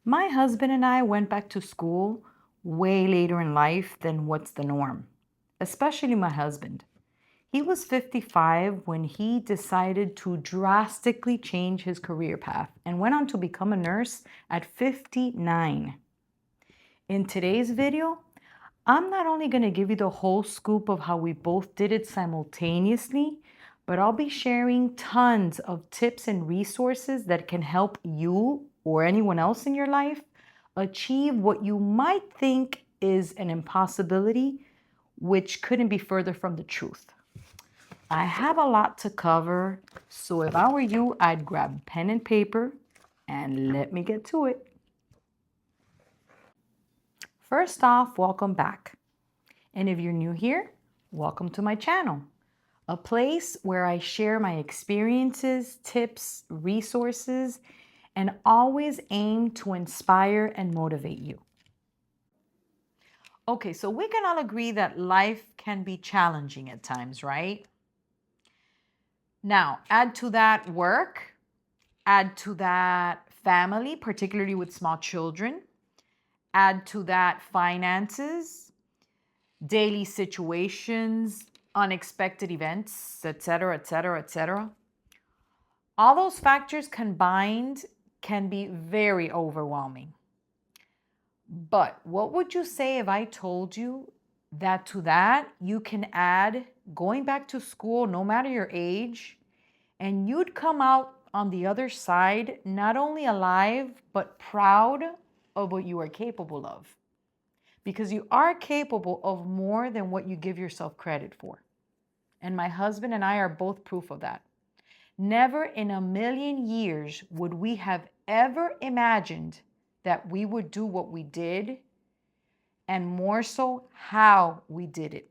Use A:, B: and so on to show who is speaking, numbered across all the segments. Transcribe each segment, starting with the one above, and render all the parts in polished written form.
A: My husband and I went back to school way later in life than what's the norm, especially my husband. He was 55 when he decided to drastically change his career path and went on to become a nurse at 59. In today's video, I'm not only going to give you the whole scoop of how we both did it simultaneously, but I'll be sharing tons of tips and resources that can help you or anyone else in your life achieve what you might think is an impossibility, which couldn't be further from the truth. I have a lot to cover, so if I were you, I'd grab pen and paper and let me get to it. First off, welcome back. And if you're new here, welcome to my channel, a place where I share my experiences, tips, resources, and always aim to inspire and motivate you. Okay, so we can all agree that life can be challenging at times, right? Now, add to that work, add to that family, particularly with small children, add to that finances, daily situations, unexpected events, etc., etc., etc. All those factors combined can be very overwhelming. But what would you say if I told you that to that you can add going back to school, no matter your age, and you'd come out on the other side not only alive, but proud of what you are capable of? Because you are capable of more than what you give yourself credit for. And my husband and I are both proof of that. Never in a million years would we have ever imagined that we would do what we did, and more so, how we did it.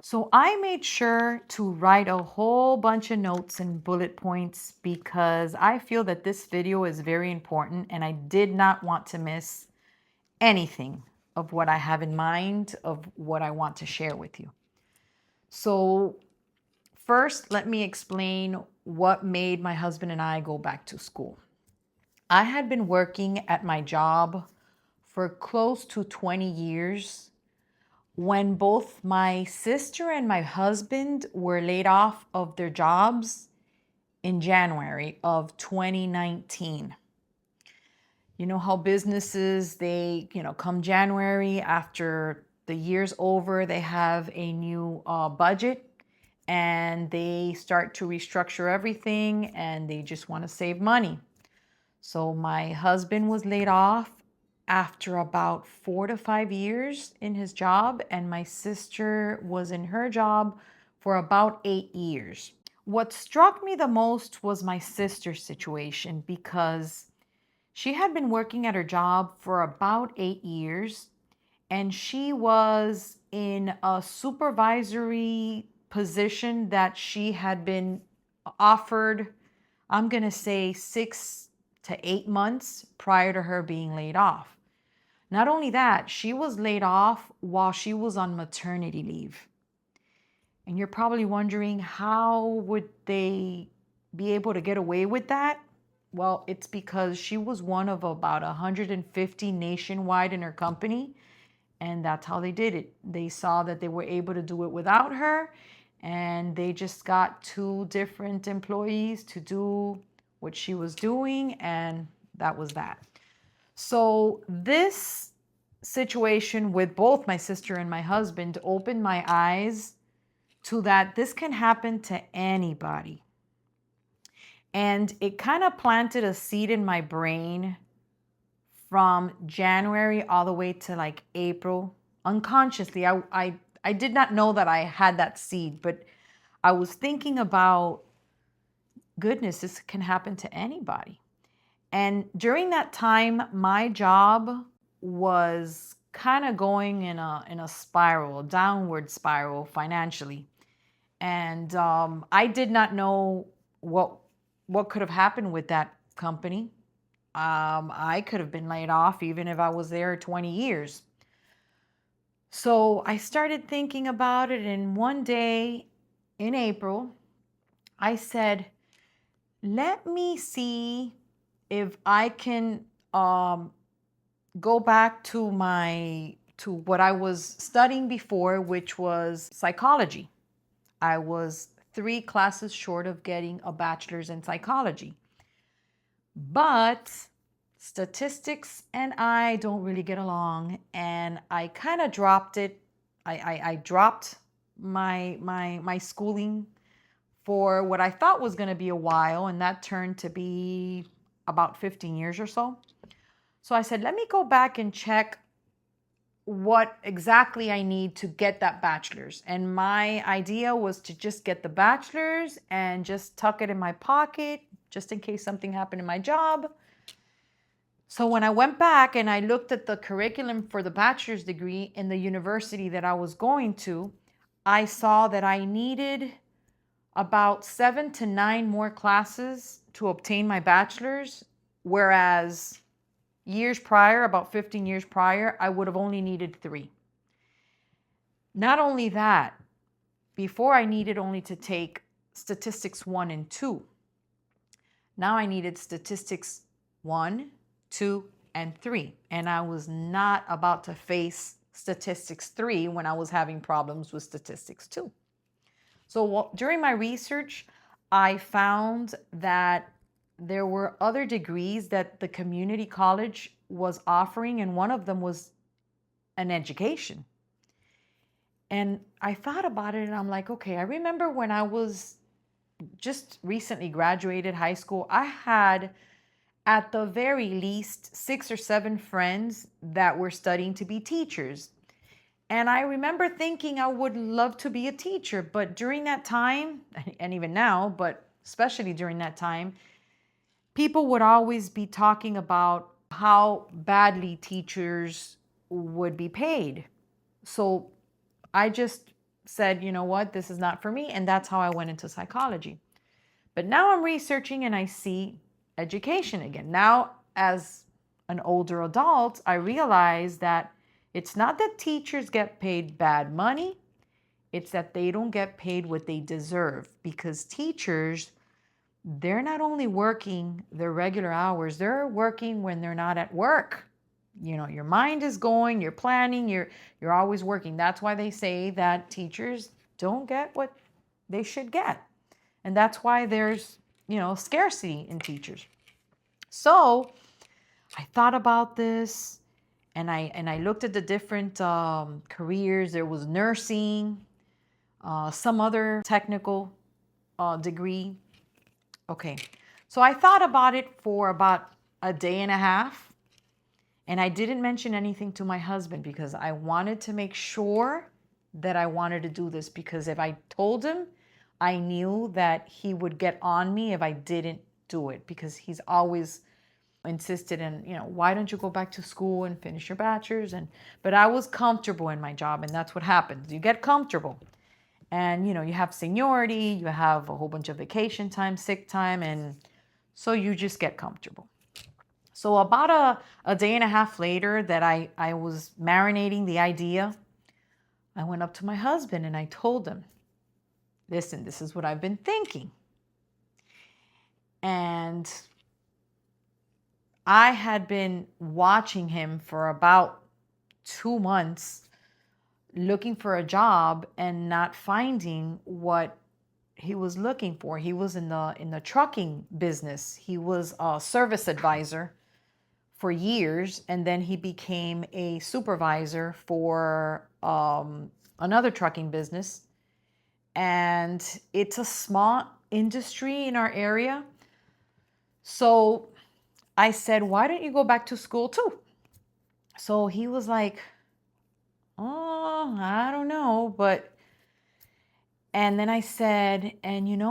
A: So I made sure to write a whole bunch of notes and bullet points because I feel that this video is very important and I did not want to miss anything of what I have in mind, of what I want to share with you. So first, let me explain what made my husband and I go back to school. I had been working at my job for close to 20 years when both my sister and my husband were laid off of their jobs in January of 2019. You know how businesses, they, come January after the year's over, they have a new budget and they start to restructure everything and they just want to save money. So my husband was laid off after about 4 to 5 years in his job, and my sister was in her job for about 8 years. What struck me the most was my sister's situation because she had been working at her job for about 8 years and she was in a supervisory position that she had been offered, I'm going to say 6 to 8 months prior to her being laid off. Not only that, she was laid off while she was on maternity leave. And you're probably wondering, how would they be able to get away with that? Well, it's because she was one of about 150 nationwide in her company, and that's how they did it. They saw that they were able to do it without her, and they just got 2 different employees to do what she was doing, and that was that. So this situation with both my sister and my husband opened my eyes to that this can happen to anybody. And it kind of planted a seed in my brain from January all the way to like April. Unconsciously, I did not know that I had that seed, but I was thinking about, goodness, this can happen to anybody. And during that time, my job was kind of going in a spiral, a downward spiral financially. And I did not know what could have happened with that company. I could have been laid off even if I was there 20 years. So I started thinking about it, and one day in April, I said, let me see if I can go back to what I was studying before, which was psychology. I was 3 classes short of getting a bachelor's in psychology. But statistics and I don't really get along, and I kind of dropped it. I dropped my schooling for what I thought was going to be a while, and that turned to be about 15 years or so. So I said, let me go back and check what exactly I need to get that bachelor's. And my idea was to just get the bachelor's and just tuck it in my pocket just in case something happened in my job. So when I went back and I looked at the curriculum for the bachelor's degree in the university that I was going to, I saw that I needed about 7 to 9 more classes to obtain my bachelor's, whereas years prior, about 15 years prior, I would have only needed 3. Not only that, before I needed only to take statistics 1 and 2. Now I needed statistics 1, 2, and 3. And I was not about to face statistics 3 when I was having problems with statistics 2. So during my research, I found that there were other degrees that the community college was offering, and one of them was an education. And I thought about it and I'm like, okay, I remember when I was just recently graduated high school, I had at the very least 6 or 7 friends that were studying to be teachers. And I remember thinking I would love to be a teacher, but during that time, and even now, but especially during that time, people would always be talking about how badly teachers would be paid. So I just said, you know what, this is not for me. And that's how I went into psychology. But now I'm researching and I see education again. Now, as an older adult, I realize that it's not that teachers get paid bad money. It's that they don't get paid what they deserve, because teachers, they're not only working their regular hours, they're working when they're not at work. You know, your mind is going, you're planning, you're always working. That's why they say that teachers don't get what they should get. And that's why there's, scarcity in teachers. So I thought about this and I looked at the different careers. There was nursing, some other technical degree. Okay, so I thought about it for about a day and a half, and I didn't mention anything to my husband because I wanted to make sure that I wanted to do this, because if I told him, I knew that he would get on me if I didn't do it, because he's always insisted in, why don't you go back to school and finish your bachelor's? But I was comfortable in my job, and that's what happens. You get comfortable. And, you have seniority, you have a whole bunch of vacation time, sick time, and so you just get comfortable. So about a day and a half later that I was marinating the idea, I went up to my husband and I told him, listen, this is what I've been thinking. And I had been watching him for about 2 months, looking for a job and not finding what he was looking for. He was in the trucking business. He was a service advisor for years, and then he became a supervisor for another trucking business. And it's a small industry in our area. So I said, why don't you go back to school too? So he was like, oh, I don't know, but, and then I said, and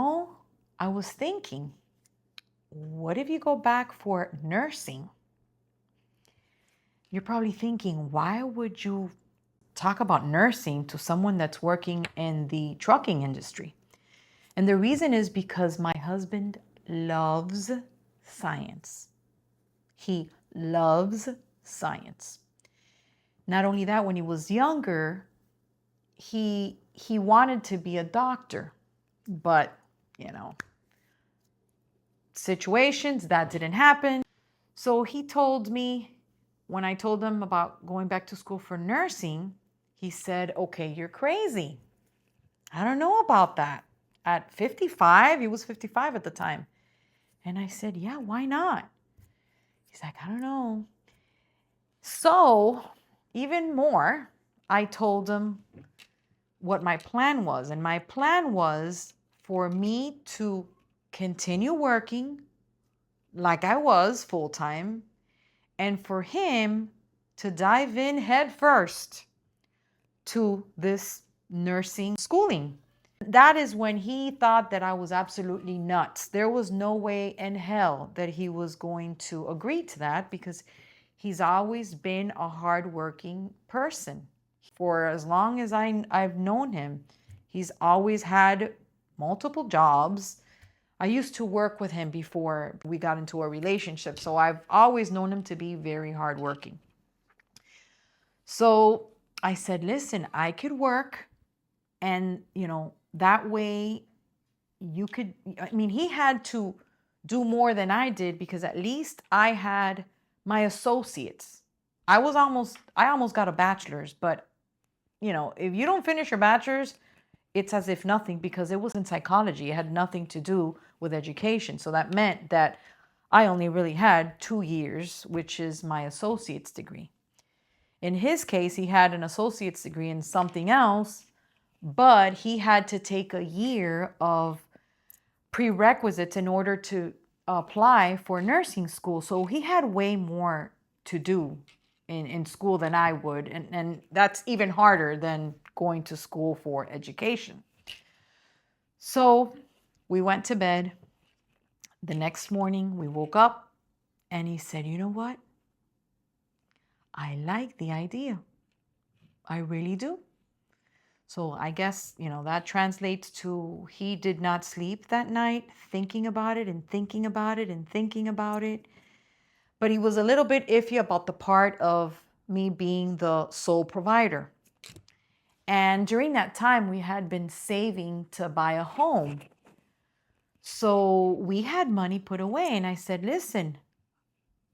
A: I was thinking, what if you go back for nursing? You're probably thinking, why would you talk about nursing to someone that's working in the trucking industry? And the reason is because my husband loves science. He loves science. Not only that, when he was younger, he wanted to be a doctor, but situations that didn't happen. So he told me, when I told him about going back to school for nursing, he said, okay, you're crazy. I don't know about that. At 55, he was 55 at the time. And I said, yeah, why not? He's like, I don't know. So, even more, I told him what my plan was. And my plan was for me to continue working like I was full time, and for him to dive in head first to this nursing schooling. That is when he thought that I was absolutely nuts. There was no way in hell that he was going to agree to that, because he's always been a hardworking person. For as long as I've known him, he's always had multiple jobs. I used to work with him before we got into a relationship, so I've always known him to be very hardworking. So I said, listen, I could work, and that way you could, I mean, he had to do more than I did, because at least I had my associates. I almost got a bachelor's, but if you don't finish your bachelor's, it's as if nothing, because it was in psychology. It had nothing to do with education. So that meant that I only really had 2 years, which is my associate's degree. In his case, he had an associate's degree in something else, but he had to take a year of prerequisites in order to apply for nursing school. So he had way more to do in school than I would. And that's even harder than going to school for education. So we went to bed. The next morning we woke up and he said, you know what? I like the idea. I really do. So I guess, that translates to he did not sleep that night thinking about it and thinking about it and thinking about it. But he was a little bit iffy about the part of me being the sole provider. And during that time, we had been saving to buy a home. So we had money put away. And I said, listen,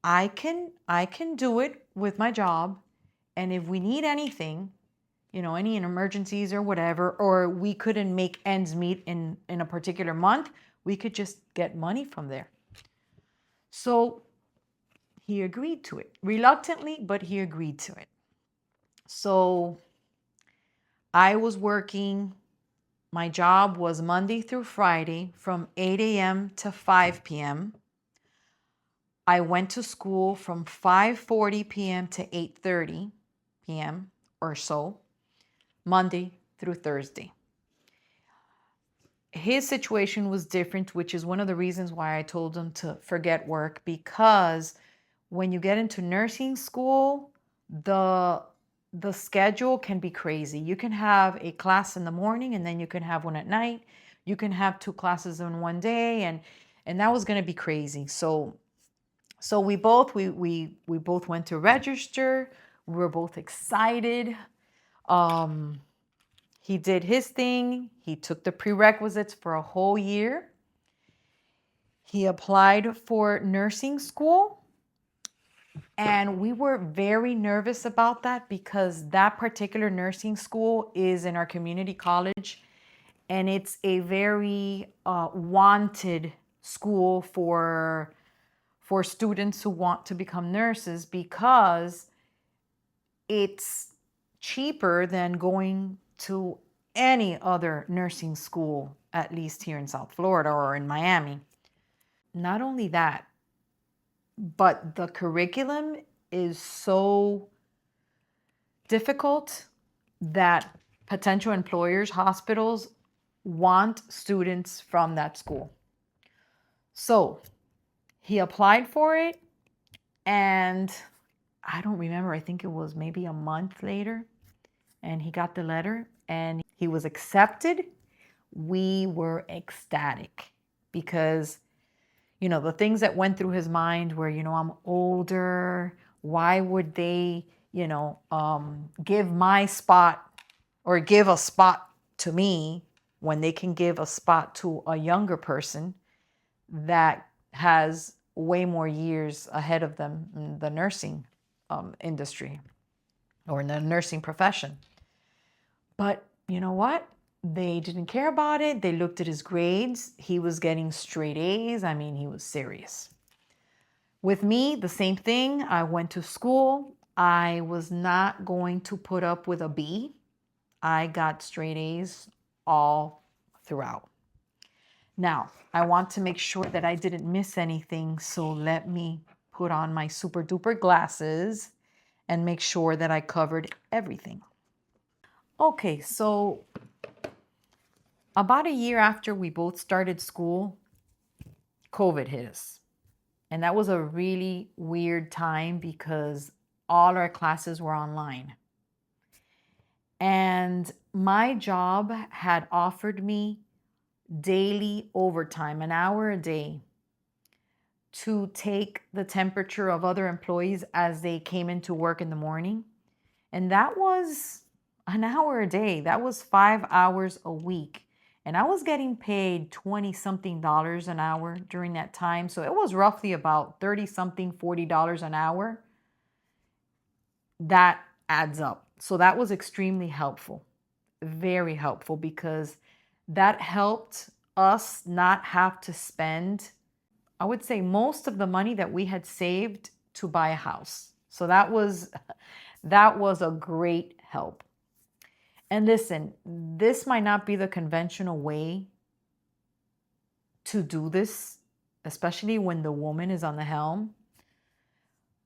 A: I can do it with my job. And if we need anything, any emergencies or whatever, or we couldn't make ends meet in a particular month, we could just get money from there. So he agreed to it, reluctantly, but he agreed to it. So I was working. My job was Monday through Friday from 8 a.m. to 5 p.m. I went to school from 5:40 p.m. to 8:30 p.m. or so, Monday through Thursday. His situation was different, which is one of the reasons why I told him to forget work, because when you get into nursing school, the schedule can be crazy. You can have a class in the morning and then you can have one at night. You can have 2 classes in one day, and that was going to be crazy. So we both went to register. We were both excited. He did his thing. He took the prerequisites for a whole year. He applied for nursing school. And we were very nervous about that, because that particular nursing school is in our community college. And it's a very wanted school for students who want to become nurses, because it's cheaper than going to any other nursing school, at least here in South Florida or in Miami. Not only that, but the curriculum is so difficult that potential employers, hospitals, want students from that school. So he applied for it, and I don't remember, I think it was maybe a month later, and he got the letter and he was accepted. We were ecstatic, because the things that went through his mind were, I'm older. Why would they, give my spot or give a spot to me when they can give a spot to a younger person that has way more years ahead of them in the nursing industry or in the nursing profession. But you know what? They didn't care about it. They looked at his grades. He was getting straight A's. I mean, he was serious. With me, the same thing. I went to school. I was not going to put up with a B. I got straight A's all throughout. Now, I want to make sure that I didn't miss anything, so let me put on my super duper glasses and make sure that I covered everything. Okay, so about a year after we both started school, COVID hit us. And that was a really weird time because all our classes were online. And my job had offered me daily overtime, an hour a day, to take the temperature of other employees as they came into work in the morning. And that was an hour a day. That was 5 hours a week. And I was getting paid 20 something dollars an hour during that time. So it was roughly about 30 something, $40 an hour. That adds up. So that was extremely helpful, very helpful, because that helped us not have to spend, I would say, most of the money that we had saved to buy a house. So that was a great help. And listen, this might not be the conventional way to do this, especially when the woman is on the helm.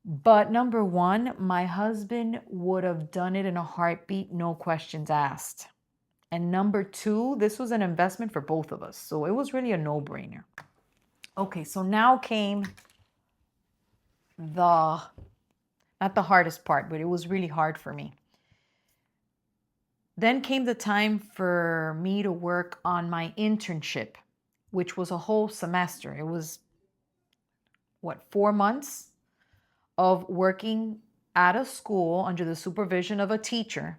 A: But number one, my husband would have done it in a heartbeat, no questions asked. And number two, this was an investment for both of us. So it was really a no-brainer. Okay, so now came not the hardest part, but it was really hard for me. Then came the time for me to work on my internship, which was a whole semester. It was, 4 months of working at a school under the supervision of a teacher.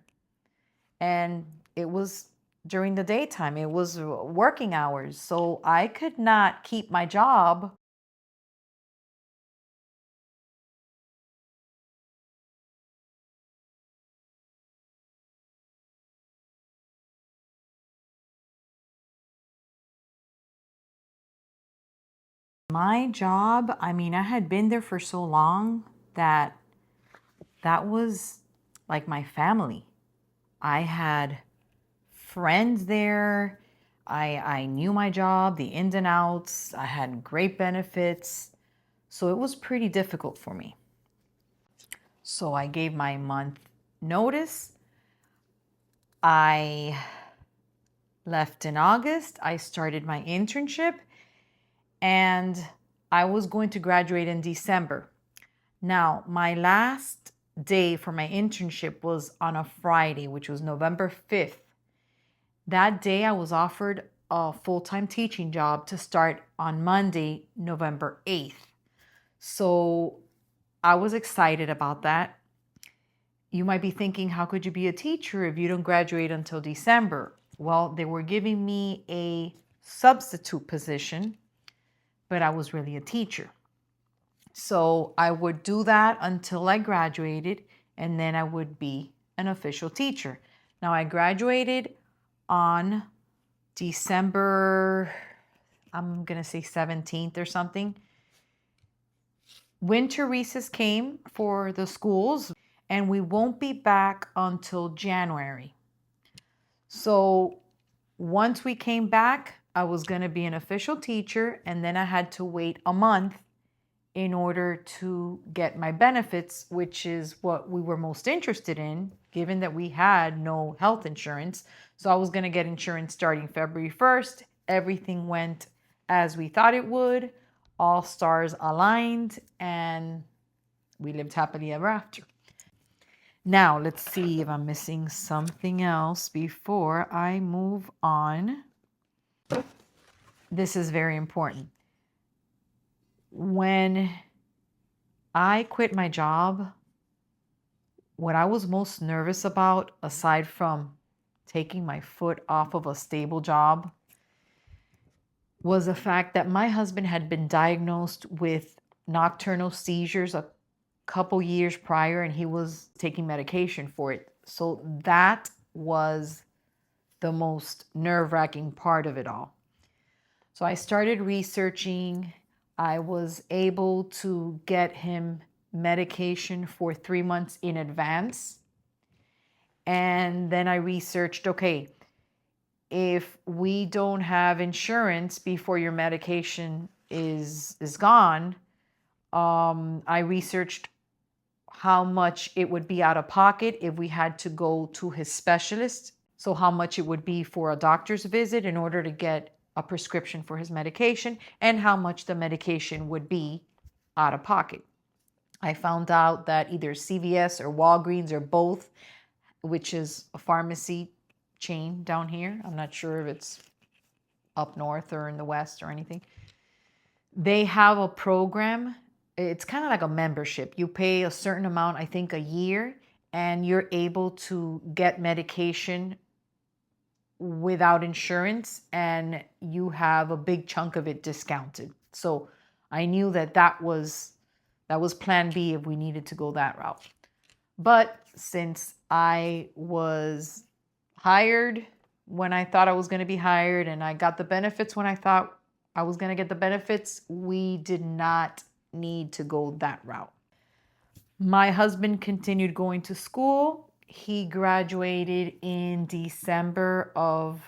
A: And it was during the daytime. It was working hours. So I could not keep my job. My job, I mean, I had been there for so long that was like my family. I had friends there. I knew my job, the ins and outs. I had great benefits. So it was pretty difficult for me. So I gave my month notice. I left in August. I started my internship and I was going to graduate in December. Now, my last day for my internship was on a Friday, which was November 5th. That day, I was offered a full-time teaching job to start on Monday, November 8th. So I was excited about that. You might be thinking, how could you be a teacher if you don't graduate until December? Well, they were giving me a substitute position, but I was really a teacher. So I would do that until I graduated, and then I would be an official teacher. Now, I graduated on December, I'm going to say 17th or something. Winter recess came for the schools, and we won't be back until January. So once we came back, I was going to be an official teacher, and then I had to wait a month in order to get my benefits, which is what we were most interested in, given that we had no health insurance. So I was going to get insurance starting February 1st. Everything went as we thought it would. All stars aligned, and we lived happily ever after. Now, let's see if I'm missing something else before I move on. This is very important. When I quit my job, what I was most nervous about, aside from taking my foot off of a stable job, was the fact that my husband had been diagnosed with nocturnal seizures a couple years prior, and he was taking medication for it. So that was the most nerve-wracking part of it all. So I started researching. I was able to get him medication for 3 months in advance. And then I researched, okay, if we don't have insurance before your medication is gone, I researched how much it would be out of pocket if we had to go to his specialist. So how much it would be for a doctor's visit in order to get a prescription for his medication, and how much the medication would be out of pocket. I found out that either CVS or Walgreens or both, which is a pharmacy chain down here, I'm not sure if it's up north or in the west or anything, they have a program. It's kind of like a membership. You pay a certain amount, I think a year, and you're able to get medication without insurance, and you have a big chunk of it discounted. So I knew that that was plan B if we needed to go that route. But since I was hired when I thought I was going to be hired, and I got the benefits when I thought I was going to get the benefits, we did not need to go that route. My husband continued going to school. He graduated in December of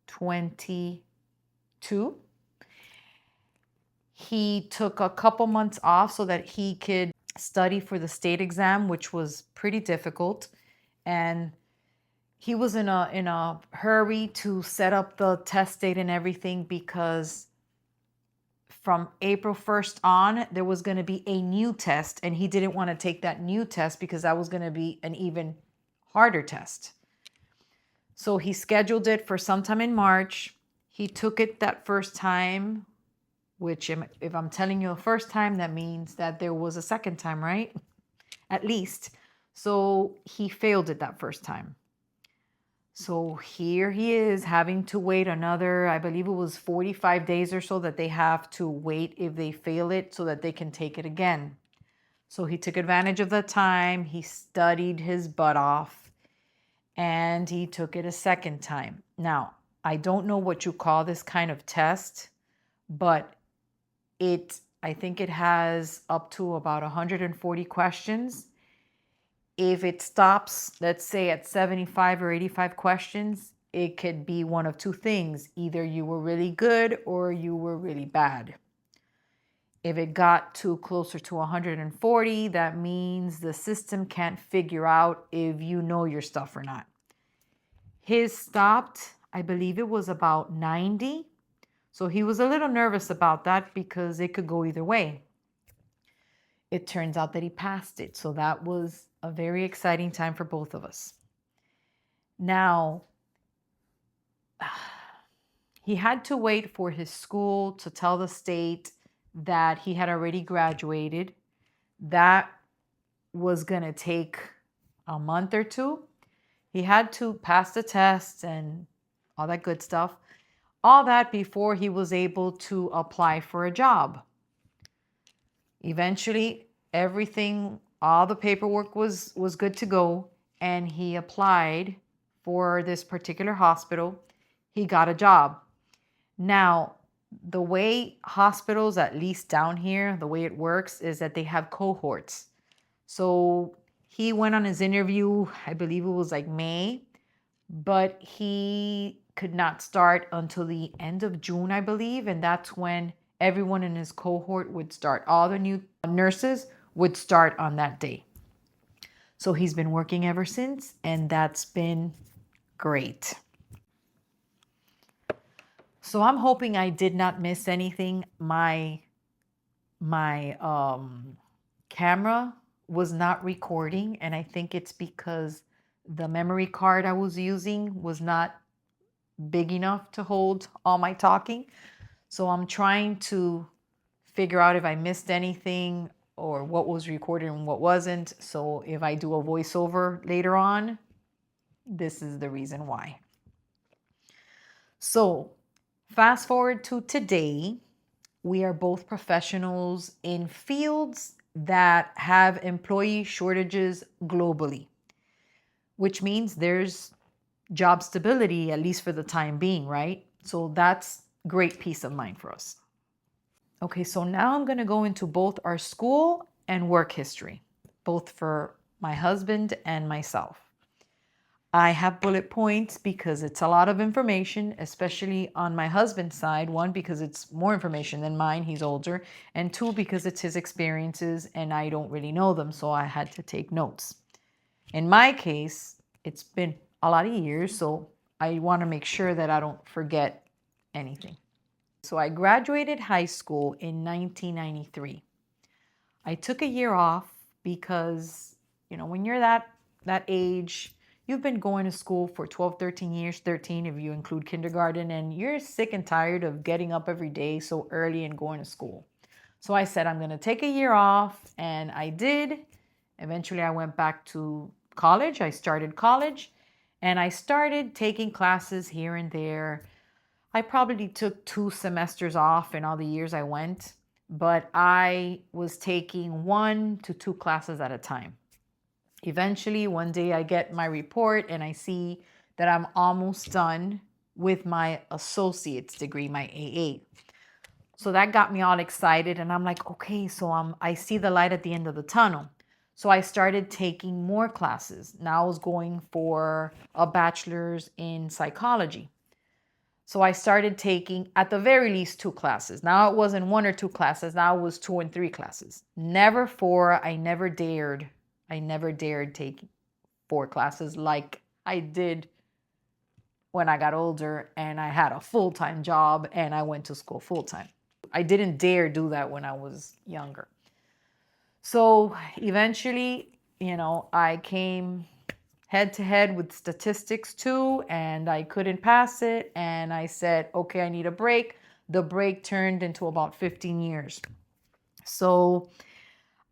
A: 22. He took a couple months off so that he could study for the state exam, which was pretty difficult. And he was in a hurry to set up the test date and everything, because from April 1st on, there was going to be a new test, and he didn't want to take that new test because that was going to be an even harder test. So he scheduled it for sometime in March. He took it that first time, which if I'm telling you the first time, that means that there was a second time, right? At least. So he failed it that first time. So here he is having to wait another, I believe it was 45 days or so that they have to wait if they fail it so that they can take it again. So he took advantage of the time. He studied his butt off, and he took it a second time. Now, I don't know what you call this kind of test, but I think it has up to about 140 questions. If it stops, let's say at 75 or 85 questions, it could be one of two things. Either you were really good or you were really bad. If it got to closer to 140, that means the system can't figure out if you know your stuff or not. His stopped, I believe it was about 90. So he was a little nervous about that because it could go either way. It turns out that he passed it. So that was a very exciting time for both of us. Now, he had to wait for his school to tell the state that he had already graduated. That was going to take a month or two. He had to pass the test and all that good stuff. All that before he was able to apply for a job. Eventually, everything, all the paperwork was good to go, and he applied for this particular hospital. He got a job. Now, the way hospitals, at least down here, the way it works is that they have cohorts. So he went on his interview, I believe it was like May, but he could not start until the end of June, I believe, and that's when everyone in his cohort would start. All the new nurses would start on that day. So he's been working ever since, and that's been great. So I'm hoping I did not miss anything. My camera was not recording, and I think it's because the memory card I was using was not big enough to hold all my talking. So I'm trying to figure out if I missed anything or what was recorded and what wasn't. So if I do a voiceover later on, this is the reason why. So fast forward to today. we are both professionals in fields that have employee shortages globally, which means there's job stability, at least for the time being, right? So that's great peace of mind for us. Okay, so now I'm going to go into both our school and work history, both for my husband and myself. I have bullet points because it's a lot of information, especially on my husband's side. One, because it's more information than mine, he's older. And two, because it's his experiences and I don't really know them, so I had to take notes. In my case, it's been a lot of years, so I want to make sure that I don't forget anything. So I graduated high school in 1993. I took a year off because, when you're that age, you've been going to school for 12, 13 years, 13 if you include kindergarten, and you're sick and tired of getting up every day so early and going to school. So I said, I'm going to take a year off, and I did. Eventually, I went back to college. I started college, and I started taking classes here and there. I probably took 2 semesters off in all the years I went, but I was taking 1 to 2 classes at a time. Eventually, one day I get my report and I see that I'm almost done with my associate's degree, my AA. So that got me all excited, and I'm like, okay, so I see the light at the end of the tunnel. So I started taking more classes. Now I was going for a bachelor's in psychology. So I started taking at the very least 2 classes. Now it wasn't 1 or 2 classes. Now it was 2 and 3 classes. Never four. I never dared. I never dared take 4 classes like I did when I got older and I had a full-time job and I went to school full-time. I didn't dare do that when I was younger. So eventually, I came head to head with statistics too, and I couldn't pass it. And I said, okay, I need a break. The break turned into about 15 years. So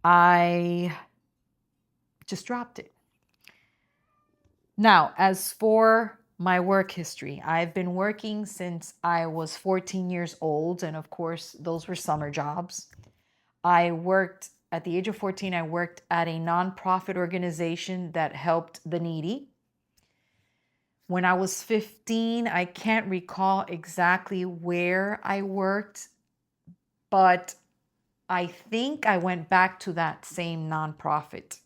A: I just dropped it. Now, as for my work history, I've been working since I was 14 years old. And of course, those were summer jobs. I worked at the age of 14, I worked at a nonprofit organization that helped the needy. When I was 15, I can't recall exactly where I worked, but I think I went back to that same nonprofit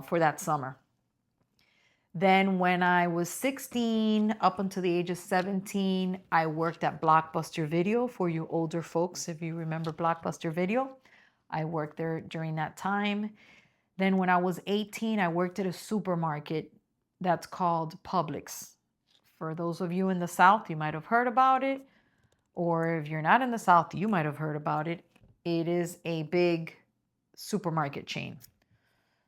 A: for that summer. Then, when I was 16, up until the age of 17, I worked at Blockbuster Video. For you older folks, if you remember Blockbuster Video, I worked there during that time. Then, when I was 18, I worked at a supermarket that's called Publix. For those of you in the South, you might have heard about it. Or if you're not in the South, you might have heard about it. It is a big supermarket chain.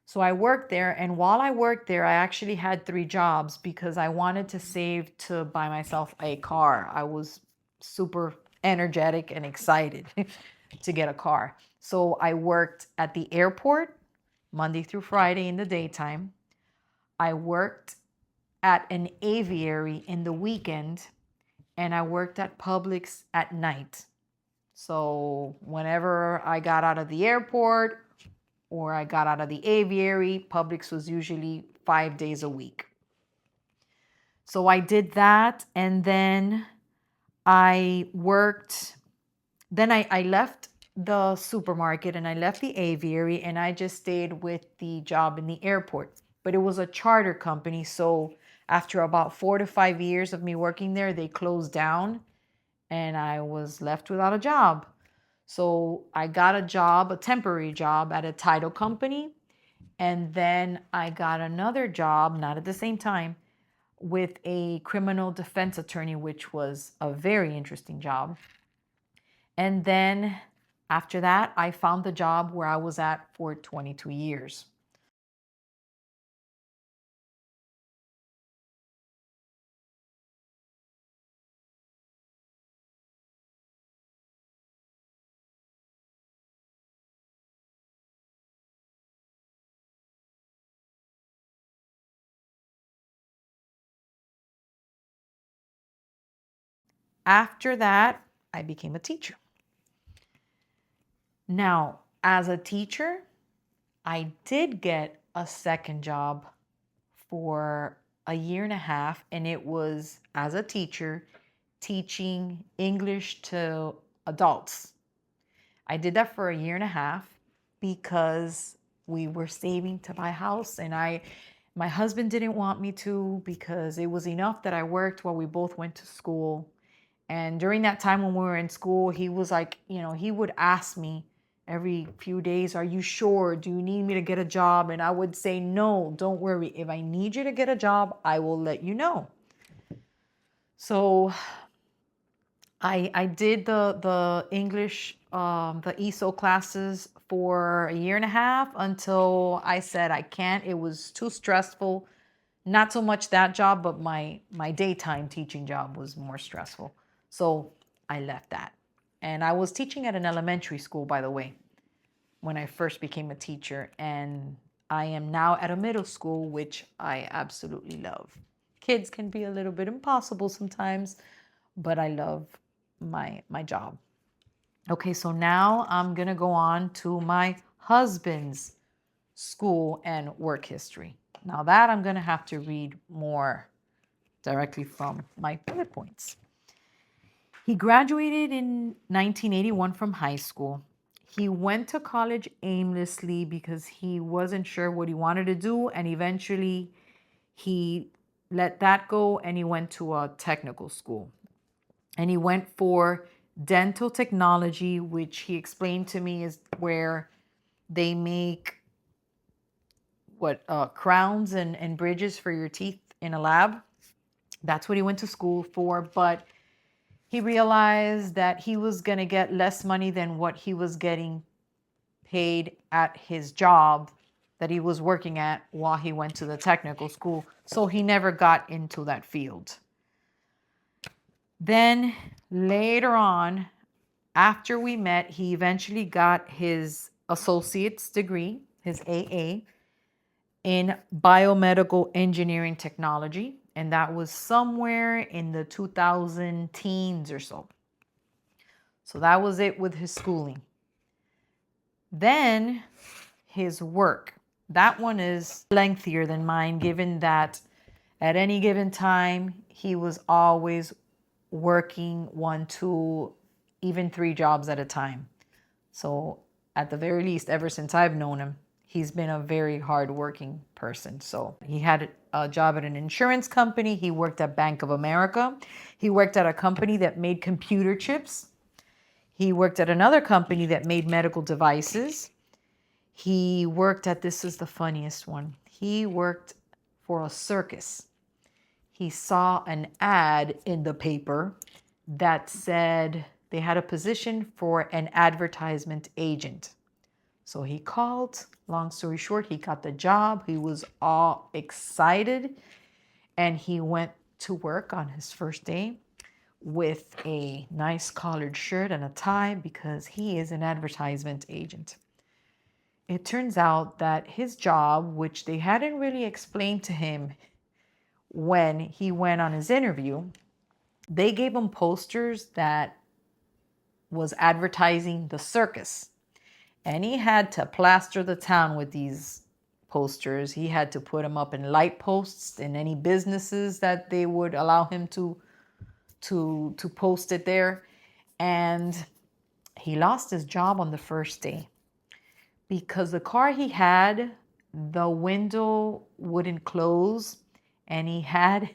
A: So I worked there, and while I worked there, I actually had 3 jobs because I wanted to save to buy myself a car. I was super energetic and excited to get a car. So I worked at the airport Monday through Friday in the daytime. I worked at an aviary in the weekend, and I worked at Publix at night. So whenever I got out of the airport or I got out of the aviary, Publix was usually 5 days a week. So I did that, and then I worked. Then I left the supermarket and I left the aviary, and I just stayed with the job in the airport. But it was a charter company, so after about 4 to 5 years of me working there, they closed down and I was left without a job. So I got a job, a temporary job at a title company. And then I got another job, not at the same time, with a criminal defense attorney, which was a very interesting job. And then after that, I found the job where I was at for 22 years. After that, I became a teacher. Now, as a teacher, I did get a second job for a year and a half, and it was as a teacher teaching English to adults. I did that for a year and a half because we were saving to buy a house, and my husband didn't want me to because it was enough that I worked while we both went to school. And during that time when we were in school, he was like, he would ask me every few days, "Are you sure? Do you need me to get a job?" And I would say, "No, don't worry. If I need you to get a job, I will let you know." So I did the English, the ESO classes for a year and a half until I said I can't. It was too stressful. Not so much that job, but my daytime teaching job was more stressful. So I left that. And I was teaching at an elementary school, by the way, when I first became a teacher. And I am now at a middle school, which I absolutely love. Kids can be a little bit impossible sometimes, but I love my job. Okay, so now I'm gonna go on to my husband's school and work history. Now that I'm gonna have to read more directly from my bullet points. He graduated in 1981 from high school. He went to college aimlessly because he wasn't sure what he wanted to do, and eventually he let that go and he went to a technical school. And he went for dental technology, which he explained to me is where they make crowns and bridges for your teeth in a lab. That's what he went to school for, but he realized that he was going to get less money than what he was getting paid at his job that he was working at while he went to the technical school. So he never got into that field. Then later on, after we met, he eventually got his associate's degree, his AA, in biomedical engineering technology. And that was somewhere in the 2000 teens or so. So that was it with his schooling. Then his work. That one is lengthier than mine, given that at any given time, he was always working 1, 2, even 3 jobs at a time. So at the very least, ever since I've known him, he's been a very hardworking person. So he had a job at an insurance company. He worked at Bank of America. He worked at a company that made computer chips. He worked at another company that made medical devices. He worked at, this is the funniest one, he worked for a circus. He saw an ad in the paper that said they had a position for an advertisement agent. So he called. Long story short, he got the job. He was all excited. And he went to work on his first day with a nice collared shirt and a tie because he is an advertisement agent. It turns out that his job, which they hadn't really explained to him when he went on his interview, they gave him posters that was advertising the circus. And he had to plaster the town with these posters. He had to put them up in light posts in any businesses that they would allow him to post it there. And he lost his job on the first day because the car he had, the window wouldn't close, and he had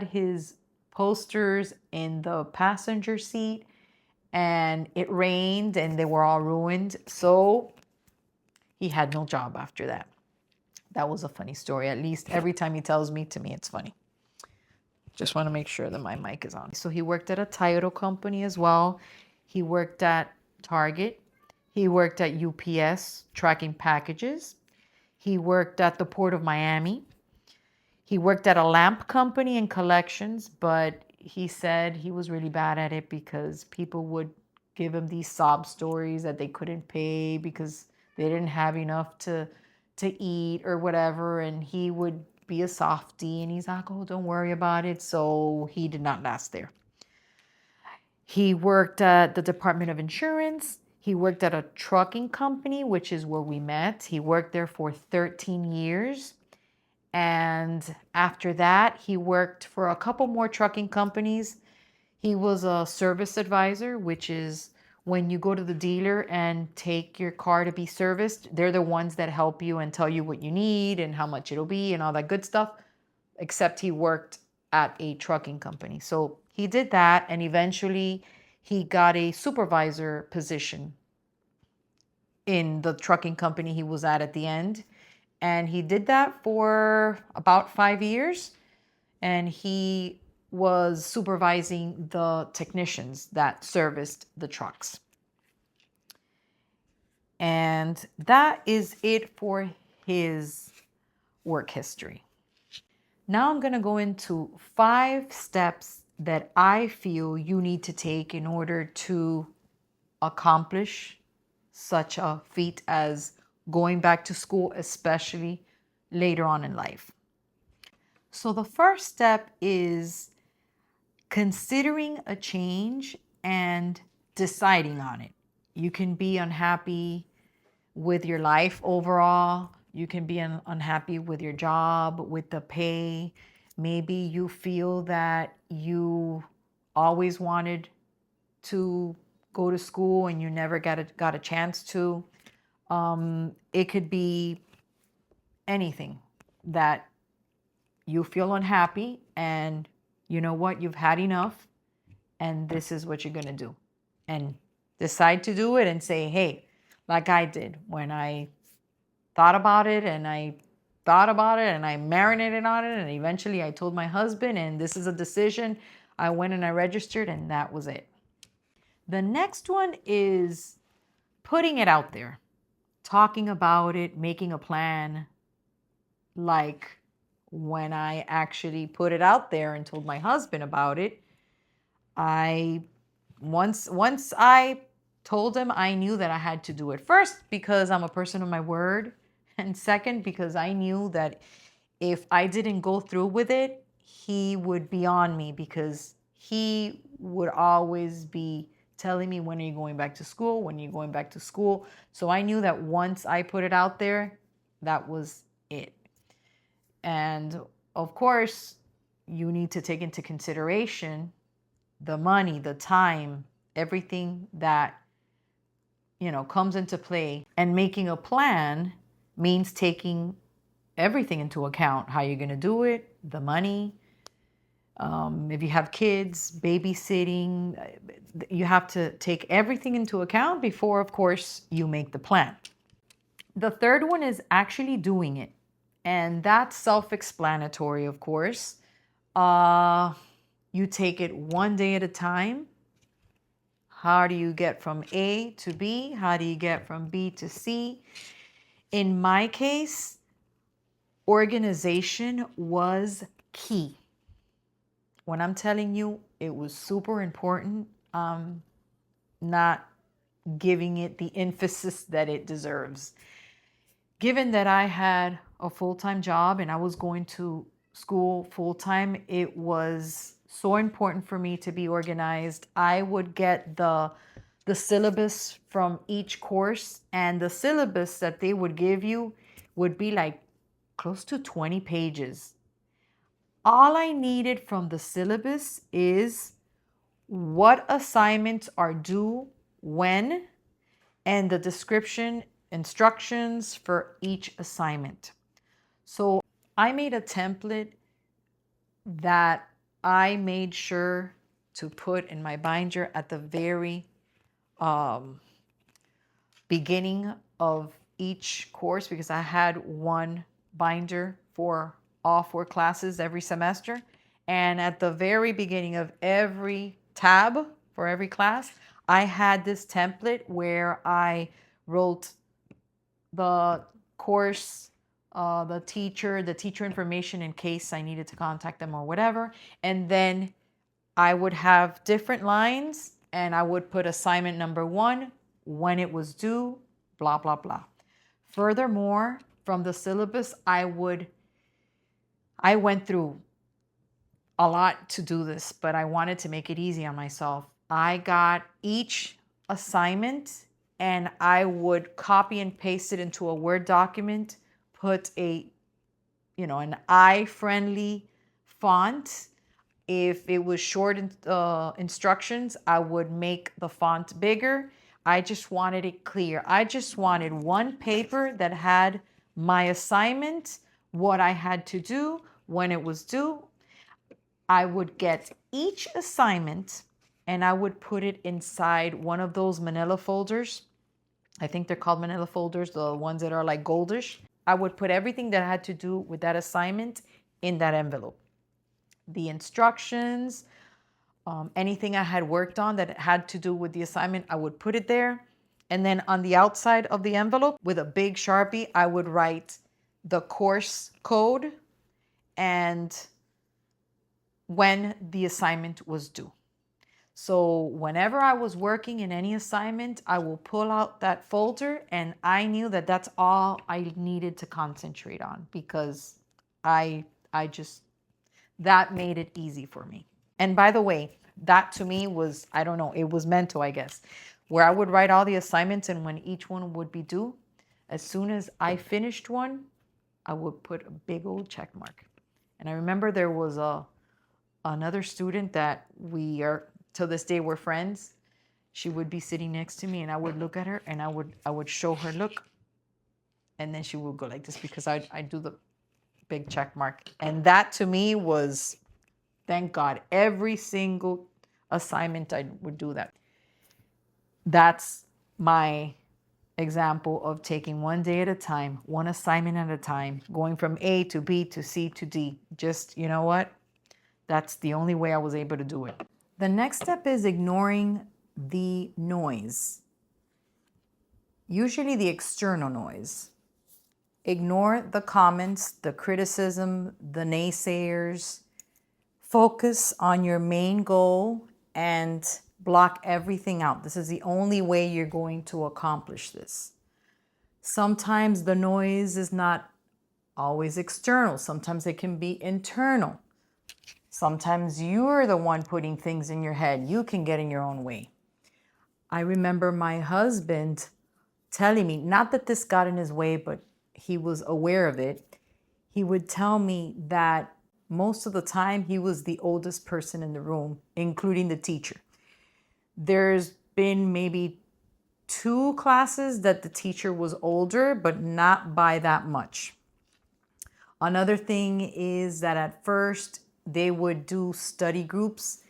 A: his posters in the passenger seat, and it rained and they were all ruined. So he had no job after that. That was a funny story. At least every time he tells me, to me, it's funny. Just want to make sure that my mic is on. So he worked at a title company as well. He worked at Target. He worked at UPS tracking packages. He worked at the Port of Miami. He worked at a lamp company in collections, but he said he was really bad at it because people would give him these sob stories that they couldn't pay because they didn't have enough to eat or whatever, and he would be a softie, and he's like, "Oh, don't worry about it." So he did not last there. He worked at the Department of Insurance. He worked at a trucking company, which is where we met. He worked there for 13 years. And after that, he worked for a couple more trucking companies. He was a service advisor, which is when you go to the dealer and take your car to be serviced, they're the ones that help you and tell you what you need and how much it'll be and all that good stuff, except he worked at a trucking company. So he did that, and eventually he got a supervisor position in the trucking company he was at the end. And he did that for about 5 years. And he was supervising the technicians that serviced the trucks. And that is it for his work history. Now I'm going to go into 5 steps that I feel you need to take in order to accomplish such a feat as going back to school, especially later on in life. So the first step is considering a change and deciding on it. You can be unhappy with your life overall. You can be unhappy with your job, with the pay. Maybe you feel that you always wanted to go to school and you never got a chance to. It could be anything that you feel unhappy and you know what, you've had enough and this is what you're going to do. And decide to do it and say, hey, like I did when I thought about it and I marinated on it and eventually I told my husband and this is a decision. I went and I registered and that was it. The next one is putting it out there, talking about it, making a plan. Like when I actually put it out there and told my husband about it, once I told him, I knew that I had to do it. First, because I'm a person of my word, and second, because I knew that if I didn't go through with it, he would be on me because he would always be telling me, when are you going back to school? When are you going back to school? So I knew that once I put it out there, that was it. And of course, you need to take into consideration the money, the time, everything that, comes into play. And making a plan means taking everything into account. How you're going to do it, the money. If you have kids, babysitting, you have to take everything into account before, of course, you make the plan. The third one is actually doing it. And that's self-explanatory, of course. You take it one day at a time. How do you get from A to B? How do you get from B to C? In my case, organization was key. When I'm telling you it was super important, not giving it the emphasis that it deserves. Given that I had a full-time job and I was going to school full-time, it was so important for me to be organized. I would get the syllabus from each course, and the syllabus that they would give you would be like close to 20 pages. All I needed from the syllabus is what assignments are due when and the description, instructions for each assignment. So I made a template that I made sure to put in my binder at the very beginning of each course, because I had one binder for all 4 classes every semester. And at the very beginning of every tab for every class, I had this template where I wrote the course, the teacher information in case I needed to contact them or whatever. And then I would have different lines and I would put assignment number 1, when it was due, blah, blah, blah. Furthermore, from the syllabus, I went through a lot to do this, but I wanted to make it easy on myself. I got each assignment and I would copy and paste it into a Word document, put an eye-friendly font. If it was short instructions, I would make the font bigger. I just wanted it clear. I just wanted one paper that had my assignment, what I had to do, when it was due. I would get each assignment and I would put it inside one of those manila folders. I think they're called manila folders, the ones that are like goldish. I would put everything that had to do with that assignment in that envelope. The instructions, anything I had worked on that had to do with the assignment, I would put it there. And then on the outside of the envelope with a big Sharpie, I would write the course code and when the assignment was due. So whenever I was working in any assignment, I will pull out that folder and I knew that that's all I needed to concentrate on because I just, that made it easy for me. And by the way, that to me was, I don't know, it was mental, I guess, where I would write all the assignments and when each one would be due, as soon as I finished one, I would put a big old check mark. And I remember there was another student that we are, till this day, we're friends. She would be sitting next to me and I would look at her and I would show her, look. And then she would go like this because I do the big check mark. And that to me was, thank God, every single assignment I would do that. That's my example of taking one day at a time, one assignment at a time, going from A to B to C to D. Just, you know what? That's the only way I was able to do it. The next step is ignoring the noise, usually the external noise. Ignore the comments, the criticism, the naysayers. Focus on your main goal and block everything out. This is the only way you're going to accomplish this. Sometimes the noise is not always external. Sometimes it can be internal. Sometimes you're the one putting things in your head. You can get in your own way. I remember my husband telling me, not that this got in his way, but he was aware of it. He would tell me that most of the time he was the oldest person in the room, including the teacher. There's been maybe 2 classes that the teacher was older, but not by that much. Another thing is that at first they would do study groups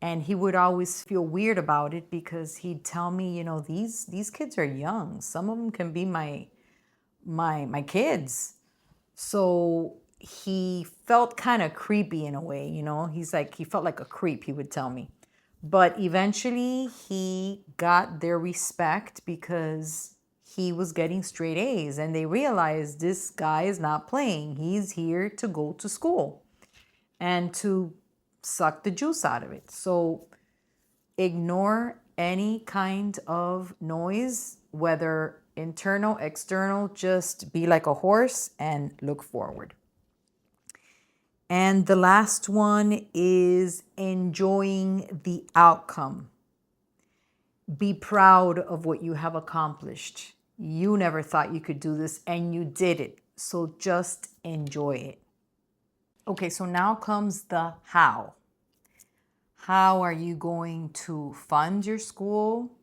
A: and he would always feel weird about it because he'd tell me, these kids are young. Some of them can be my kids. So he felt kind of creepy in a way, he felt like a creep, he would tell me. But eventually he got their respect because he was getting straight A's and they realized this guy is not playing. He's here to go to school and to suck the juice out of it. So ignore any kind of noise, whether internal, external, just be like a horse and look forward. And the last one is enjoying the outcome. Be proud of what you have accomplished. You never thought you could do this and you did it. So just enjoy it. Okay, so now comes the how. How are you going to fund your school,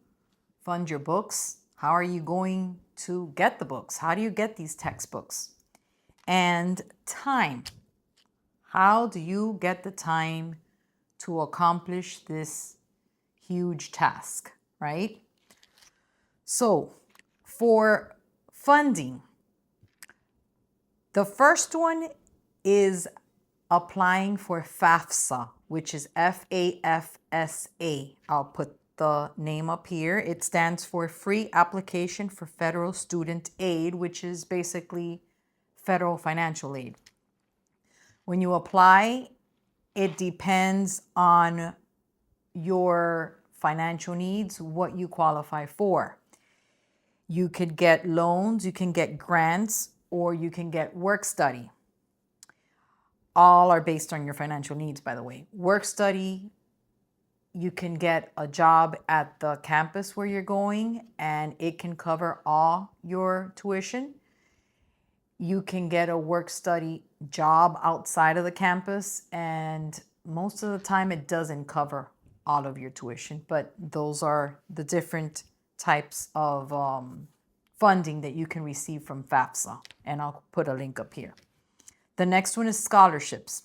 A: fund your books? How are you going to get the books? How do you get these textbooks? And time. How do you get the time to accomplish this huge task, right? So for funding, the first one is applying for FAFSA, which is FAFSA. I'll put the name up here. It stands for Free Application for Federal Student Aid, which is basically federal financial aid. When you apply, it depends on your financial needs, what you qualify for. You could get loans, you can get grants, or you can get work study. All are based on your financial needs, by the way. Work study You can get a job at the campus where you're going, and it can cover all your tuition. You can get a work study job outside of the campus, and most of the time it doesn't cover all of your tuition, but those are the different types of funding that you can receive from FAFSA, and I'll put a link up here. The next one is scholarships,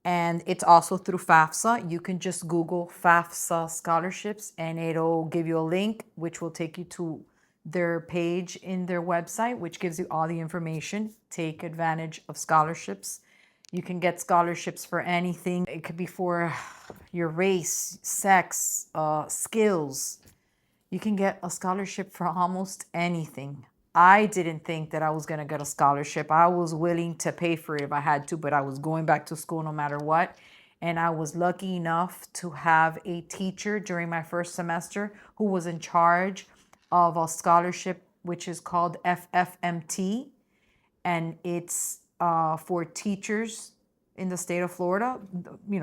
A: and it's also through FAFSA. You can just Google FAFSA scholarships, and it'll give you a link which will take you to their page in their website, which gives you all the information. Take advantage of scholarships. You can get scholarships for anything. It could be for your race, sex, skills. You can get a scholarship for almost anything. I didn't think that I was going to get a scholarship. I was willing to pay for it if I had to, but I was going back to school no matter what. And I was lucky enough to have a teacher during my first semester who was in charge of a scholarship which is called FFMT, and it's for teachers in the state of Florida,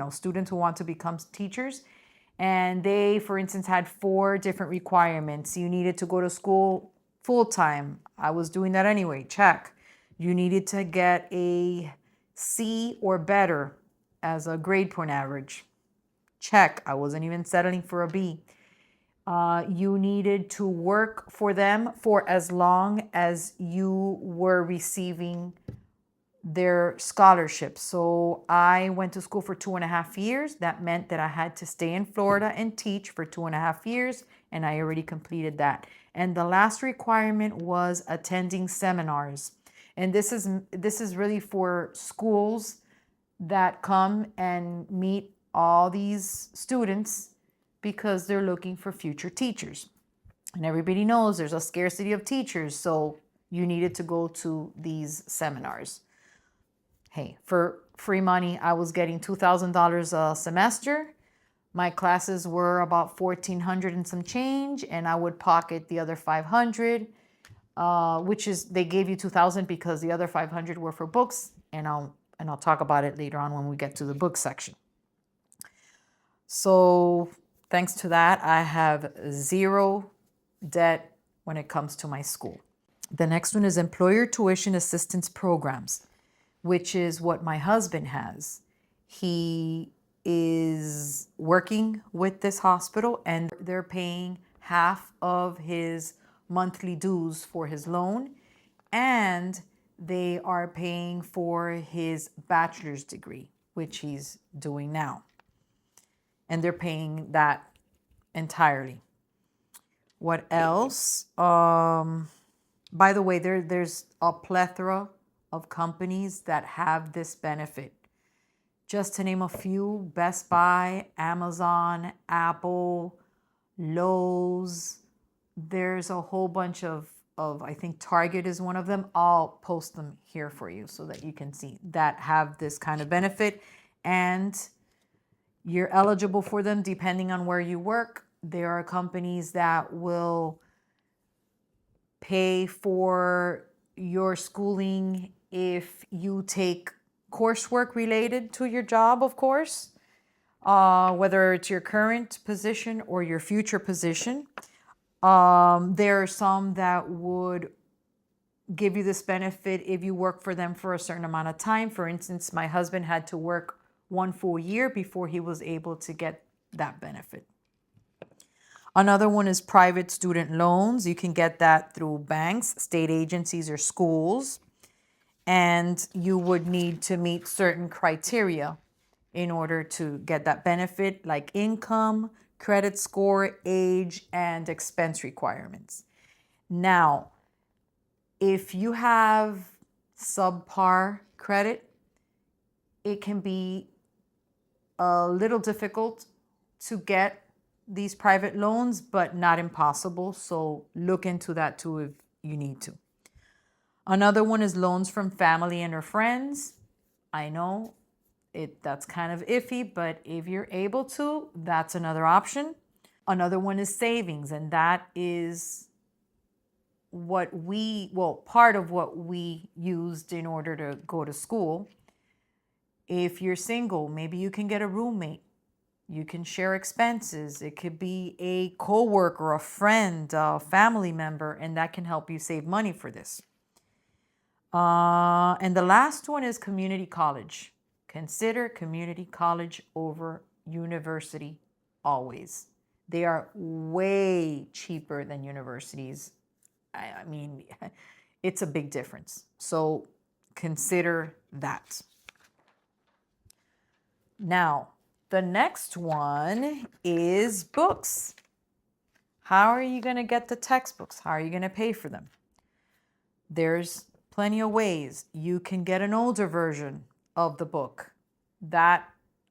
A: students who want to become teachers. And they, for instance, had 4 different requirements. You needed to go to school full time. I was doing that anyway. Check. You needed to get a C or better as a grade point average. Check. I wasn't even settling for a B. You needed to work for them for as long as you were receiving their scholarship. So I went to school for 2.5 years. That meant that I had to stay in Florida and teach for 2.5 years, and I already completed that. And the last requirement was attending seminars. And this is really for schools that come and meet all these students because they're looking for future teachers. And everybody knows there's a scarcity of teachers, so you needed to go to these seminars. Hey, for free money, I was getting $2,000 a semester. My classes were about $1,400 and some change, and I would pocket the other $500, which is, they gave you $2,000 because the other $500 were for books, and I'll talk about it later on when we get to the book section. So thanks to that, I have 0 debt when it comes to my school. The next one is employer tuition assistance programs, which is what my husband has. He is working with this hospital, and they're paying half of his monthly dues for his loan, and they are paying for his bachelor's degree, which he's doing now. And they're paying that entirely. What else? By the way, there's a plethora of companies that have this benefit. Just to name a few: Best Buy, Amazon, Apple, Lowe's. There's a whole bunch of I think Target is one of them. I'll post them here for you so that you can see that have this kind of benefit, and you're eligible for them depending on where you work. There are companies that will pay for your schooling if you take coursework related to your job, of course, whether it's your current position or your future position. There are some that would give you this benefit if you work for them for a certain amount of time. For instance, my husband had to work 1 full year before he was able to get that benefit. Another one is private student loans. You can get that through banks, state agencies, or schools. And you would need to meet certain criteria in order to get that benefit, like income, credit score, age, and expense requirements. Now, if you have subpar credit, it can be a little difficult to get these private loans, but not impossible. So look into that too if you need to. Another one is loans from family and or friends. I know that's kind of iffy, but if you're able to, that's another option. Another one is savings, and that is part of what we used in order to go to school. If you're single, maybe you can get a roommate You can share expenses. It could be a coworker, a friend, a family member, and that can help you save money for this. And the last one is community college. Consider community college over university always. They are way cheaper than universities. I mean, it's a big difference. So consider that. Now, the next one is books. How are you going to get the textbooks? How are you going to pay for them? There's plenty of ways. You can get an older version of the book. That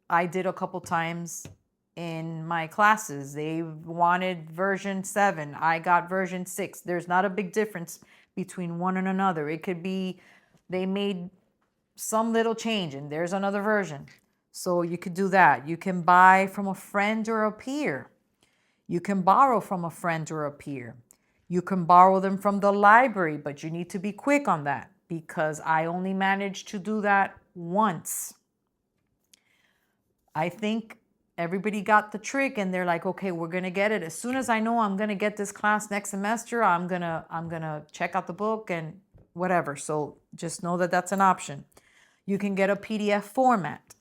A: I did a couple times in my classes. They wanted version 7. I got version 6. There's not a big difference between one and another. It could be they made some little change and there's another version. So you could do that. You can buy from a friend or a peer. You can borrow from a friend or a peer. You can borrow them from the library, but you need to be quick on that because I only managed to do that once. I think everybody got the trick and they're like, okay, we're going to get it. As soon as I know I'm going to get this class next semester, I'm going to check out the book and whatever. So just know that that's an option. You can get a PDF format.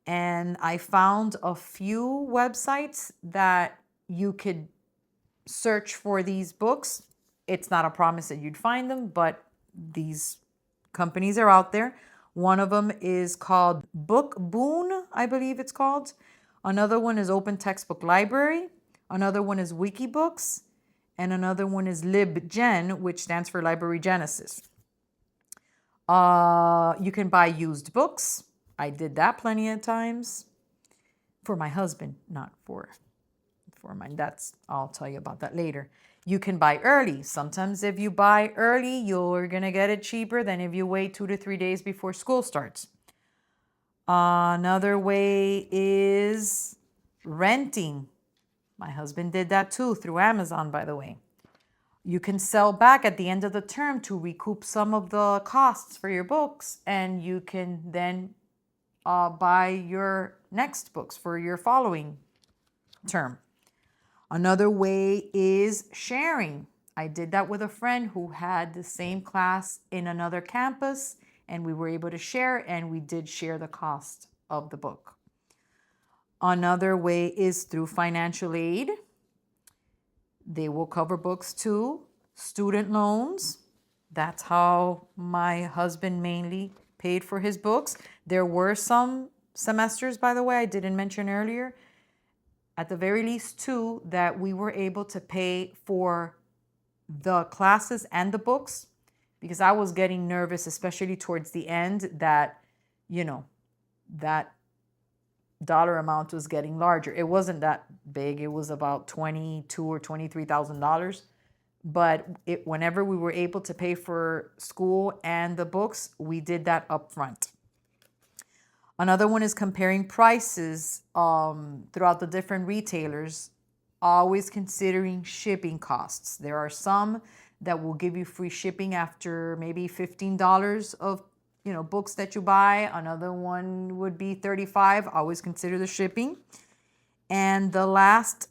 A: And I found a few websites that you could search for these books. It's not a promise that you'd find them, but these companies are out there. One of them is called Book Boon, I believe it's called. Another one is Open Textbook Library. Another one is Wikibooks. And another one is LibGen, which stands for Library Genesis. You can buy used books. I did that plenty of times for my husband, not for mine. I'll tell you about that later. You can buy early. Sometimes if you buy early, you're going to get it cheaper than if you wait 2 to 3 days before school starts. Another way is renting. My husband did that too through Amazon, by the way. You can sell back at the end of the term to recoup some of the costs for your books, and you can then buy your next books for your following term. Another way is sharing. I did that with a friend who had the same class in another campus, and we were able to share, and we did share the cost of the book. Another way is through financial aid. They will cover books too. Student loans. That's how my husband mainly paid for his books. There were some semesters, by the way, I didn't mention earlier, at the very least 2, that we were able to pay for the classes and the books, because I was getting nervous, especially towards the end, that, that dollar amount was getting larger. It wasn't that big. It was about $22,000 or $23,000. But whenever we were able to pay for school and the books, we did that up front. Another one is comparing prices throughout the different retailers, always considering shipping costs. There are some that will give you free shipping after maybe $15 of books that you buy. Another one would be $35. Always consider the shipping. And the last